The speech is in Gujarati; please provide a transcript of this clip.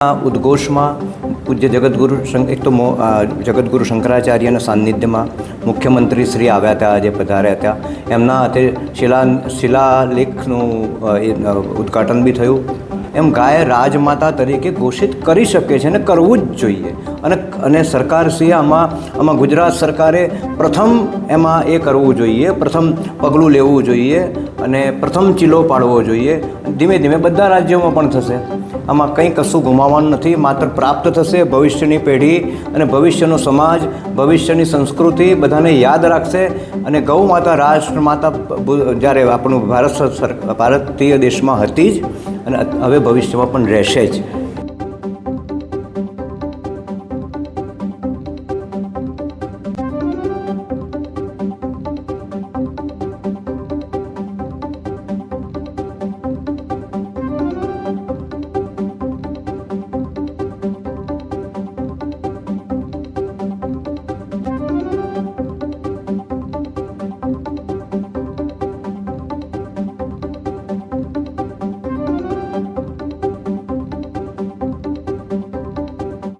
ઉદ્ઘોષમાં પૂજ્ય એક તો જગતગુરુ શંકરાચાર્યના સાનિધ્યમાં મુખ્યમંત્રી શ્રી આવ્યા હતા, આજે પધાર્યા હતા. એમના હાથે શિલાલેખનું ઉદ્ઘાટન બી થયું. એમ ગાય રાજમાતા તરીકે ઘોષિત કરી શકે છે અને કરવું જ જોઈએ. અને સરકારશ્રીએ આમાં ગુજરાત સરકારે પ્રથમ એમાં એ કરવું જોઈએ, પ્રથમ પગલું લેવું જોઈએ અને પ્રથમ ચીલો પાડવો જોઈએ. ધીમે ધીમે બધા રાજ્યોમાં પણ થશે. આમાં કંઈ કશું ગુમાવવાનું નથી, માત્ર પ્રાપ્ત થશે. ભવિષ્યની પેઢી અને ભવિષ્યનો સમાજ, ભવિષ્યની સંસ્કૃતિ બધાને યાદ રાખશે. અને ગૌ માતા રાષ્ટ્ર માતા જ્યારે આપણું ભારતીય દેશમાં હતી જ અને હવે ભવિષ્યમાં પણ રહેશે જ.